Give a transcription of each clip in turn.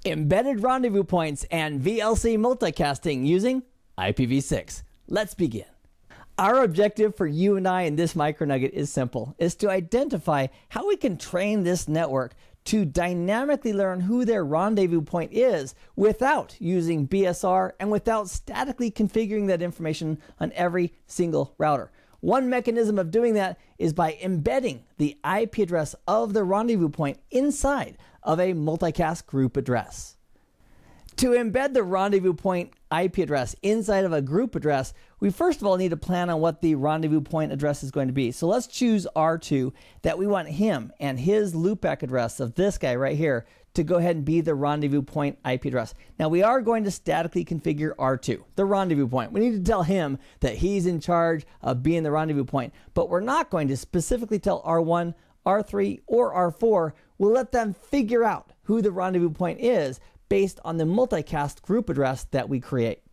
Embedded rendezvous points and VLC multicasting using IPv6. Let's begin. Our objective for you and I in this MicroNugget is simple, is to identify how we can train this network to dynamically learn who their rendezvous point is without using BSR and without statically configuring that information on every single router. One mechanism of doing that is by embedding the IP address of the rendezvous point inside of a multicast group address. To embed the rendezvous point IP address inside of a group address, we first of all need to plan on what the rendezvous point address is going to be. So let's choose R2, that we want him and his loopback address of this guy right here to go ahead and be the rendezvous point IP address. Now we are going to statically configure R2, the rendezvous point. We need to tell him that he's in charge of being the rendezvous point, but we're not going to specifically tell R1, R3, or R4. We'll let them figure out who the rendezvous point is based on the multicast group address that we create.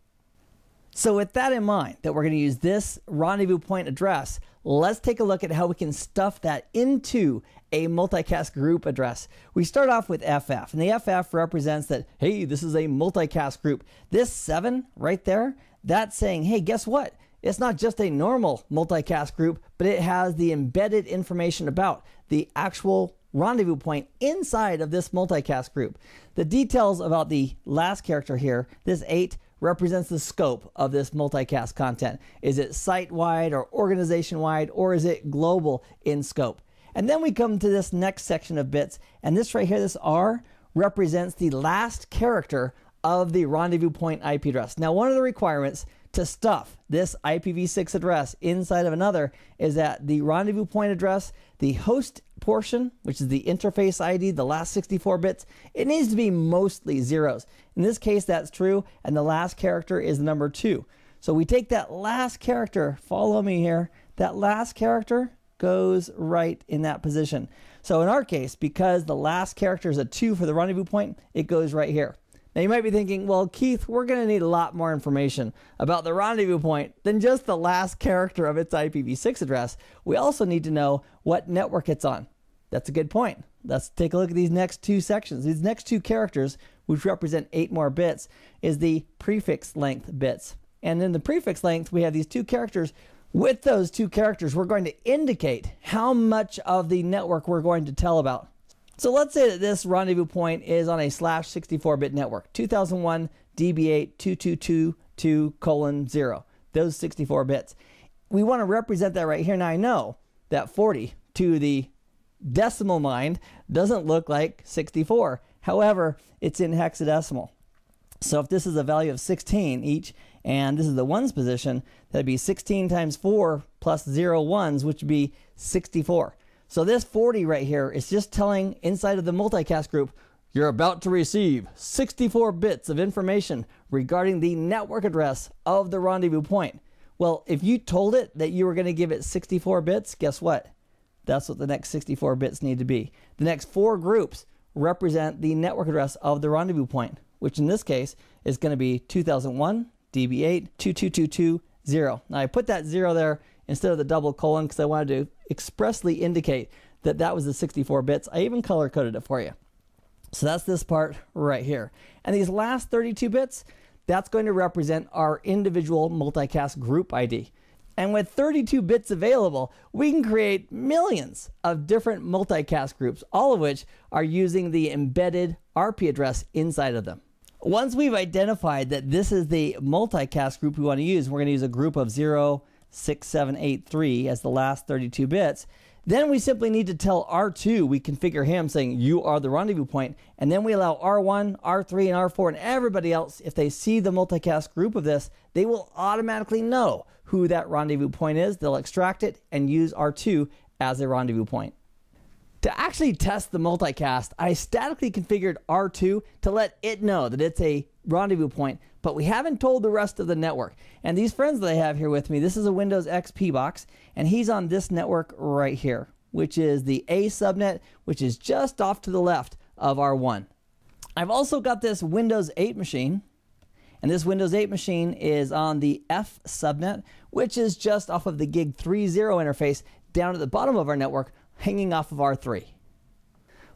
So with that in mind, that we're going to use this rendezvous point address, let's take a look at how we can stuff that into a multicast group address. We start off with FF, and the FF represents that, hey, this is a multicast group. This 7 right there, that's saying, hey, guess what? It's not just a normal multicast group, but it has the embedded information about the actual rendezvous point inside of this multicast group. The details about the last character here, this 8, represents the scope of this multicast content. Is it site-wide or organization-wide, or is it global in scope? And then we come to this next section of bits, and this right here, this R, represents the last character of the rendezvous point IP address. Now, one of the requirements to stuff this IPv6 address inside of another is that the rendezvous point address, the host portion, which is the interface ID, the last 64 bits, it needs to be mostly zeros. In this case, that's true, and the last character is the number 2. So we take that last character, follow me here, that last character goes right in that position. So in our case, because the last character is a 2 for the rendezvous point, it goes right here. Now you might be thinking, well, Keith, we're going to need a lot more information about the rendezvous point than just the last character of its IPv6 address. We also need to know what network it's on. That's a good point. Let's take a look at these next two sections. These next two characters, which represent 8 more bits, is the prefix length bits. And in the prefix length, we have these 2 characters. With those 2 characters, we're going to indicate how much of the network we're going to tell about. So let's say that this rendezvous point is on a /64-bit network, 2001 DB8 2222:0, those 64 bits. We want to represent that right here. Now I know that 40 to the decimal mind doesn't look like 64. However, it's in hexadecimal. So if this is a value of 16 each, and this is the ones position, that'd be 16 times 4 plus 0 ones, which would be 64. So this 40 right here is just telling inside of the multicast group, you're about to receive 64 bits of information regarding the network address of the rendezvous point. Well, if you told it that you were going to give it 64 bits, guess what? That's what the next 64 bits need to be. The next 4 groups represent the network address of the rendezvous point, which in this case is going to be 2001 DB8 2222:0. Now I put that 0 there instead of the double colon because I wanted to expressly indicate that that was the 64 bits. I even color coded it for you. So that's this part right here. And these last 32 bits, that's going to represent our individual multicast group ID. And with 32 bits available, we can create millions of different multicast groups, all of which are using the embedded RP address inside of them. Once we've identified that this is the multicast group we want to use, we're going to use a group of 0, 6, 7, 8, 3 as the last 32 bits. Then we simply need to tell R2, we configure him saying you are the rendezvous point, and then we allow R1, R3, and R4 and everybody else, if they see the multicast group of this, they will automatically know who that rendezvous point is. They'll extract it and use R2 as a rendezvous point. To actually test the multicast, I statically configured R2 to let it know that it's a rendezvous point, but we haven't told the rest of the network. And these friends that I have here with me, this is a Windows XP box, and he's on this network right here, which is the A subnet, which is just off to the left of R1. I've also got this Windows 8 machine, and this Windows 8 machine is on the F subnet, which is just off of the gig 3.0 interface down at the bottom of our network, hanging off of R3.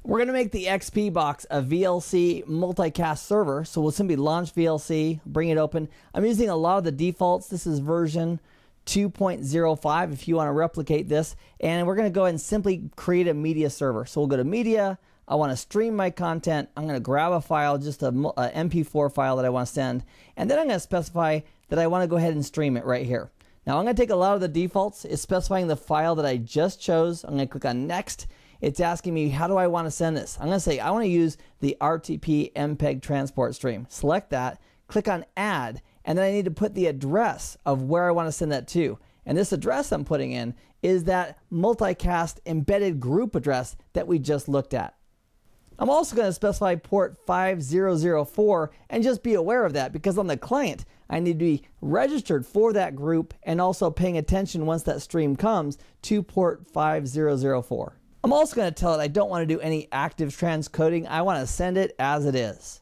We're going to make the XP box a VLC multicast server. So we'll simply launch VLC, bring it open. I'm using a lot of the defaults. This is version 2.05 if you want to replicate this. And we're going to go ahead and simply create a media server. So we'll go to media. I want to stream my content. I'm going to grab a file, just a MP4 file that I want to send. And then I'm going to specify that I want to go ahead and stream it right here. Now I'm going to take a lot of the defaults. It's specifying the file that I just chose. I'm going to click on next. It's asking me, how do I want to send this? I'm going to say, I want to use the RTP MPEG transport stream. Select that, click on add, and then I need to put the address of where I want to send that to. And this address I'm putting in is that multicast embedded group address that we just looked at. I'm also going to specify port 5004 and just be aware of that, because on the client, I need to be registered for that group and also paying attention once that stream comes to port 5004. I'm also going to tell it I don't want to do any active transcoding. I want to send it as it is.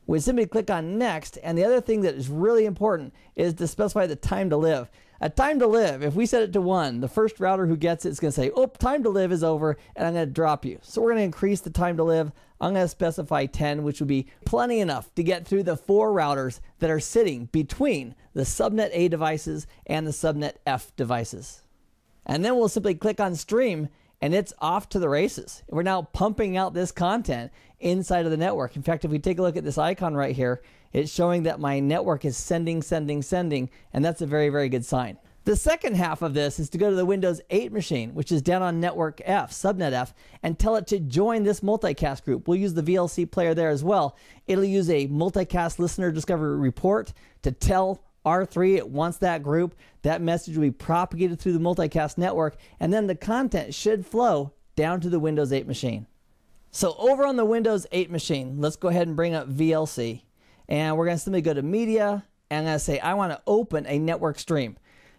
We simply click on next, and the other thing that is really important is to specify the time to live. A time to live, if we set it to 1, the first router who gets it is going to say, oh, time to live is over, and I'm going to drop you. So we're going to increase the time to live. I'm going to specify 10, which would be plenty enough to get through the 4 routers that are sitting between the subnet A devices and the subnet F devices. And then we'll simply click on stream, and it's off to the races. We're now pumping out this content inside of the network. In fact, if we take a look at this icon right here, it's showing that my network is sending, and that's a very, very good sign. The second half of this is to go to the Windows 8 machine, which is down on network F, subnet F, and tell it to join this multicast group. We'll use the VLC player there as well. It'll use a multicast listener discovery report to tell R3 it wants that group. That message will be propagated through the multicast network, and then the content should flow down to the Windows 8 machine. So over on the Windows 8 machine, let's go ahead and bring up VLC. And we're going to simply go to media, and I'm going to say I want to open a network stream.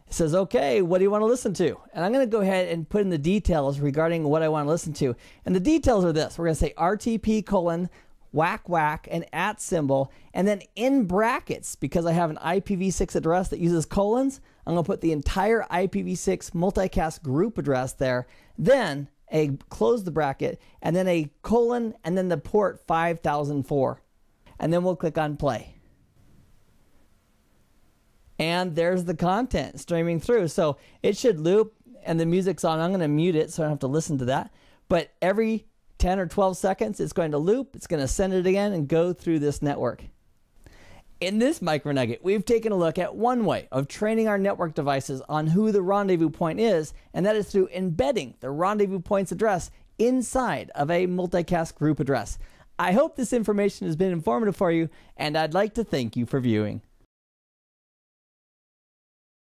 It says, okay, what do you want to listen to? And I'm going to go ahead and put in the details regarding what I want to listen to. And the details are this. We're going to say RTP colon whack whack and @ symbol, and then in brackets, because I have an IPv6 address that uses colons, I'm going to put the entire IPv6 multicast group address there, then close the bracket, and then a colon, and then the port 5004. And then we'll click on play. And there's the content streaming through. So it should loop, and the music's on. I'm going to mute it so I don't have to listen to that. But every 10 or 12 seconds, it's going to loop, it's going to send it again and go through this network. In this MicroNugget, we've taken a look at one way of training our network devices on who the rendezvous point is, and that is through embedding the rendezvous point's address inside of a multicast group address. I hope this information has been informative for you, and I'd like to thank you for viewing.